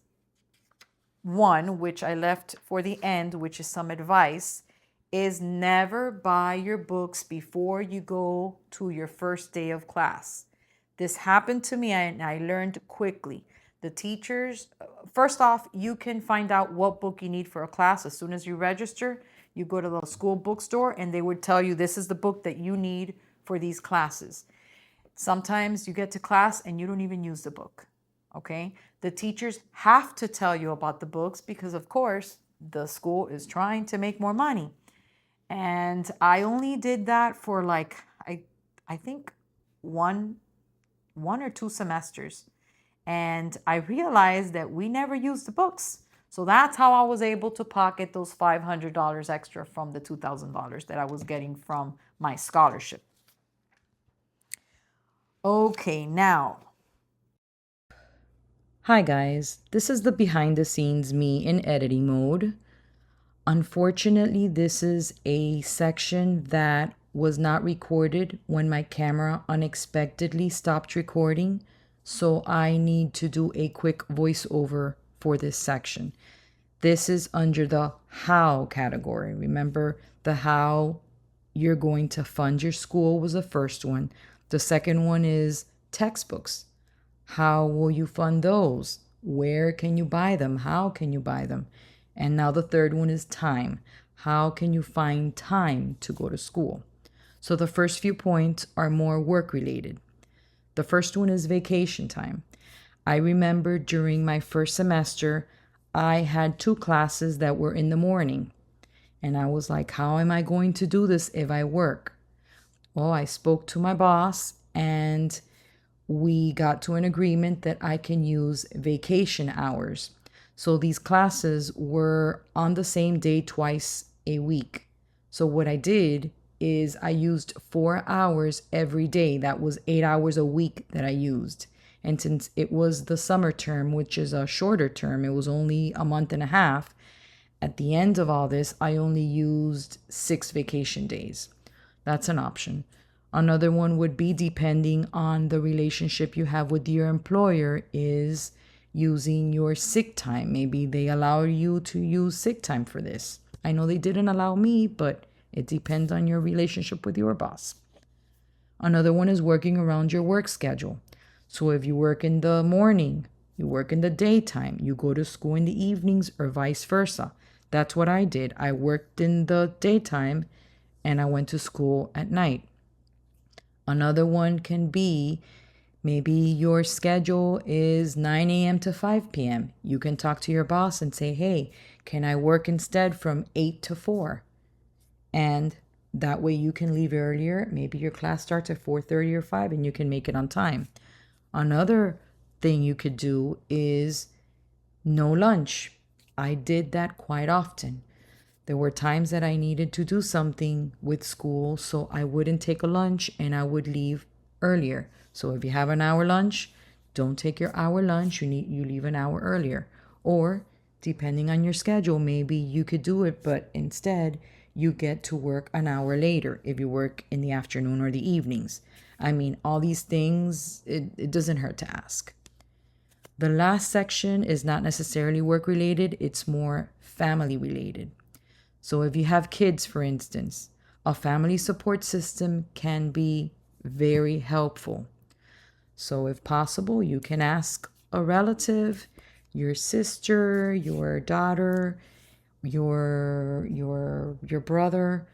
A: one, which I left for the end, which is some advice, is never buy your books before you go to your first day of class. This happened to me and I learned quickly. The teachers, first off, you can find out what book you need for a class as soon as you register. You go to the school bookstore and they would tell you this is the book that you need for these classes. Sometimes you get to class and you don't even use the book, okay? The teachers have to tell you about the books because, of course, the school is trying to make more money. And I only did that for I think one or 2 semesters. And I realized that we never used the books. So that's how I was able to pocket those $500 extra from the $2,000 that I was getting from my scholarship. Okay, now. Hi guys, this is the behind the scenes me in editing mode. Unfortunately, this is a section that was not recorded when my camera unexpectedly stopped recording. So I need to do a quick voiceover for this section. This is under the how category. Remember, the how you're going to fund your school was the first one. The second one is textbooks. How will you fund those? Where can you buy them? How can you buy them? And now the third one is time. How can you find time to go to school? So the first few points are more work related. The first one is vacation time. I remember during my first semester, I had 2 classes that were in the morning. And I was like, how am I going to do this if I work? Well, I spoke to my boss and we got to an agreement that I can use vacation hours. So these classes were on the same day twice a week. So what I did is I used 4 hours every day. That was 8 hours a week that I used. And since it was the summer term, which is a shorter term, it was only a month and a half. At the end of all this, I only used 6 vacation days. That's an option. Another one would be, depending on the relationship you have with your employer, is using your sick time. Maybe they allow you to use sick time for this. I know they didn't allow me, but it depends on your relationship with your boss. Another one is working around your work schedule. So if you work in the morning, you work in the daytime, you go to school in the evenings, or vice versa. That's what I did. I worked in the daytime and I went to school at night. Another one can be, maybe your schedule is 9 a.m. to 5 p.m. You can talk to your boss and say, hey, can I work instead from 8 to 4? And that way you can leave earlier. Maybe your class starts at 4:30 or 5 and you can make it on time. Another thing you could do is no lunch. I did that quite often. There were times that I needed to do something with school, so I wouldn't take a lunch and I would leave earlier. So if you have an hour lunch, don't take your hour lunch. You leave an hour earlier. Or depending on your schedule, maybe you could do it, but instead you get to work an hour later if you work in the afternoon or the evenings. I mean, all these things, it doesn't hurt to ask. The last section is not necessarily work related, it's more family related. So if you have kids, for instance, a family support system can be very helpful. So if possible, you can ask a relative, your sister, your daughter, your brother,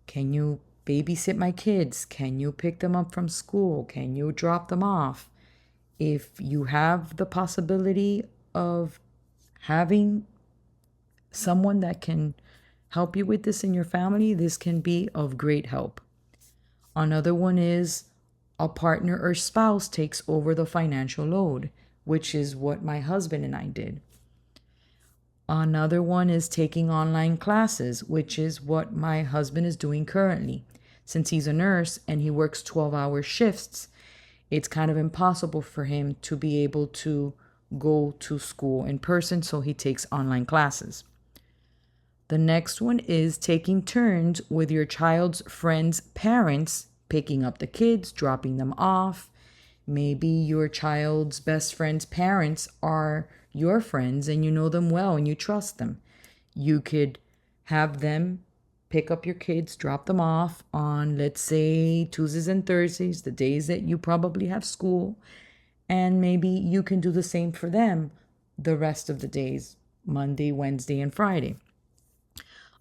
A: can you babysit my kids? Can you pick them up from school? Can you drop them off? If you have the possibility of having someone that can help you with this in your family, this can be of great help. Another one is a partner or spouse takes over the financial load, which is what my husband and I did. Another one is taking online classes, which is what my husband is doing currently. Since he's a nurse and he works 12-hour shifts, it's kind of impossible for him to be able to go to school in person, so he takes online classes. The next one is taking turns with your child's friends' parents, picking up the kids, dropping them off. Maybe your child's best friend's parents are your friends and you know them well and you trust them. You could have them pick up your kids, drop them off on, let's say, Tuesdays and Thursdays, the days that you probably have school. And maybe you can do the same for them the rest of the days, Monday, Wednesday, and Friday.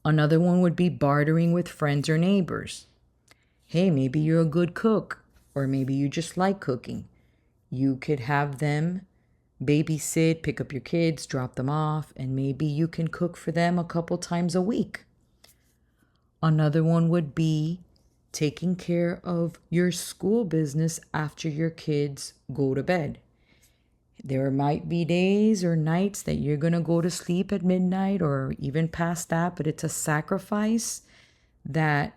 A: Another one would be bartering with friends or neighbors. Hey, maybe you're a good cook, or maybe you just like cooking. You could have them babysit, pick up your kids, drop them off, and maybe you can cook for them a couple times a week. Another one would be taking care of your school business after your kids go to bed. There might be days or nights that you're going to go to sleep at midnight or even past that, but it's a sacrifice that,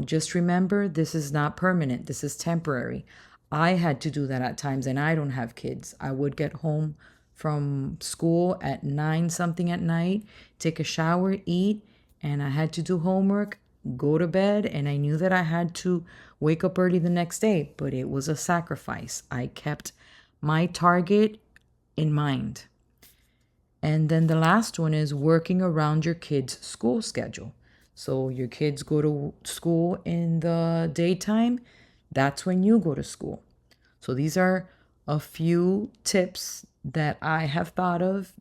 A: just remember, this is not permanent. This is temporary. I had to do that at times, and I don't have kids. I would get home from school at 9 something at night, take a shower, eat, and I had to do homework, go to bed, and I knew that I had to wake up early the next day, but it was a sacrifice. I kept my target in mind. And then the last one is working around your kids' school schedule. So your kids go to school in the daytime, that's when you go to school. So these are a few tips that I have thought of.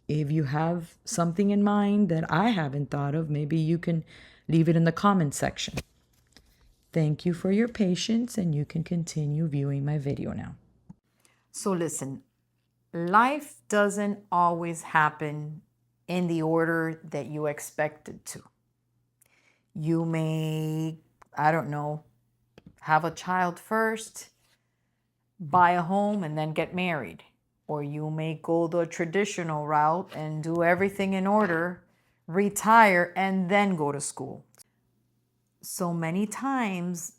A: If you have something in mind that I haven't thought of, maybe you can leave it in the comment section. Thank you for your patience, and you can continue viewing my video now. So listen, life doesn't always happen in the order that you expect it to. You may, I don't know, have a child first, buy a home, and then get married. Or you may go the traditional route and do everything in order, retire, and then go to school. So many times,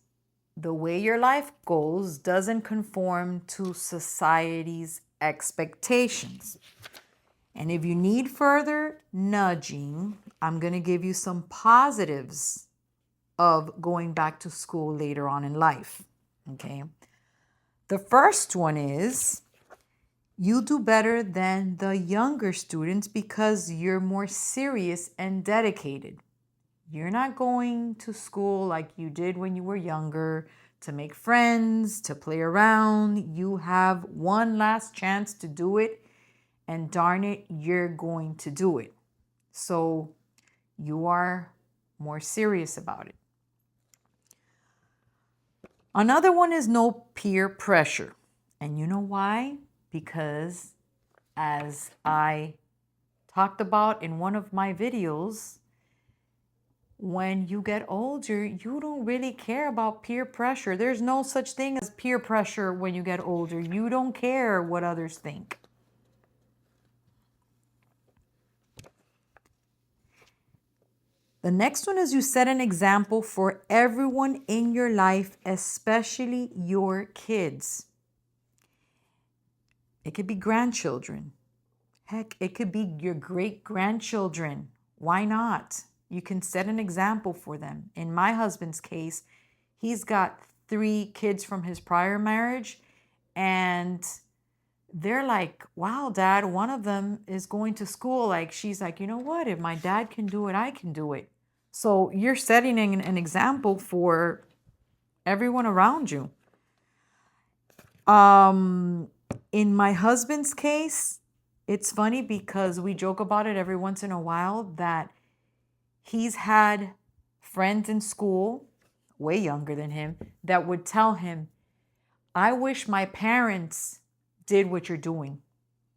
A: the way your life goes doesn't conform to society's expectations. And if you need further nudging, I'm going to give you some positives of going back to school later on in life. Okay. The first one is you do better than the younger students because you're more serious and dedicated. You're not going to school like you did when you were younger to make friends, to play around. You have one last chance to do it, and darn it, you're going to do it. So you are more serious about it. Another one is no peer pressure. And you know why? Because as I talked about in one of my videos, when you get older, you don't really care about peer pressure. There's no such thing as peer pressure when you get older. You don't care what others think. The next one is you set an example for everyone in your life, especially your kids. It could be grandchildren. Heck, it could be your great-grandchildren. Why not? You can set an example for them. In my husband's case, he's got 3 kids from his prior marriage, and they're like, wow, Dad, one of them is going to school. Like, she's like, you know what? If my dad can do it, I can do it. So you're setting an example for everyone around you. In my husband's case, it's funny because we joke about it every once in a while that he's had friends in school, way younger than him, that would tell him, I wish my parents did what you're doing,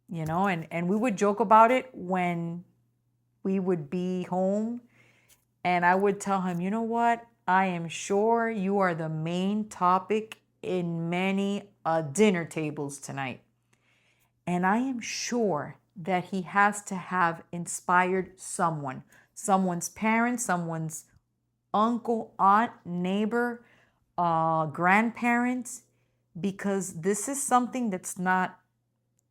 A: you know, and we would joke about it when we would be home. And I would tell him, you know what? I am sure you are the main topic in many dinner tables tonight. And I am sure that he has to have inspired someone, someone's parents, someone's uncle, aunt, neighbor, grandparents, because this is something that's not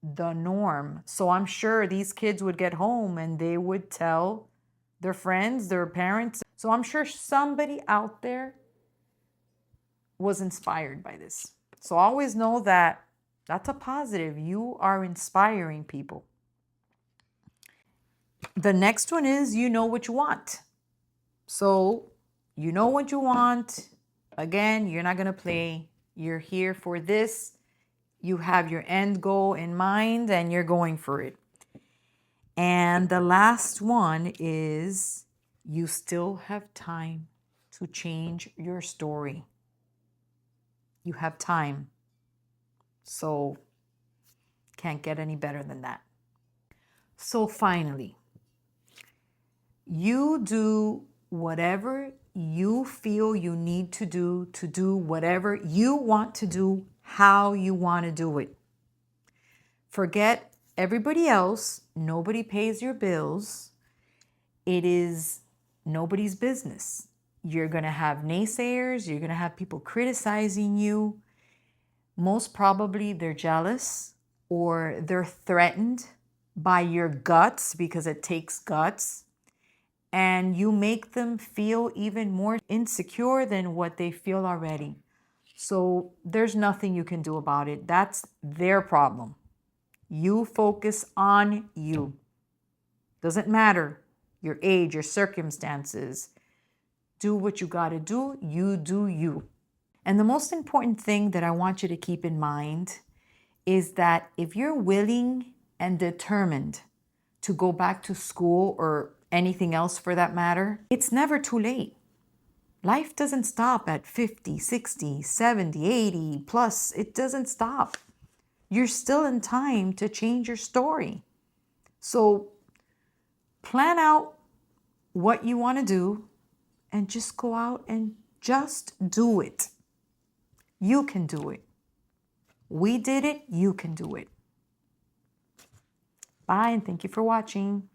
A: the norm. So I'm sure these kids would get home and they would tell their friends, their parents. So I'm sure somebody out there was inspired by this. So always know that that's a positive. You are inspiring people. The next one is you know what you want. So you know what you want. Again, you're not going to play. You're here for this. You have your end goal in mind and you're going for it. And the last one is you still have time to change your story. You have time. So can't get any better than that. So finally, you do whatever you feel you need to do whatever you want to do, how you want to do it. Forget everybody else. Nobody pays your bills. It is nobody's business. You're going to have naysayers. You're going to have people criticizing you. Most probably they're jealous or they're threatened by your guts, because it takes guts. And you make them feel even more insecure than what they feel already. So there's nothing you can do about it. That's their problem. You focus on you. Doesn't matter your age, your circumstances. Do what you got to do. You do you. And the most important thing that I want you to keep in mind is that if you're willing and determined to go back to school or anything else for that matter, it's never too late. Life doesn't stop at 50, 60, 70, 80 plus. It doesn't stop. You're still in time to change your story. So plan out what you want to do and just go out and just do it. You can do it. We did it. You can do it. Bye, and thank you for watching.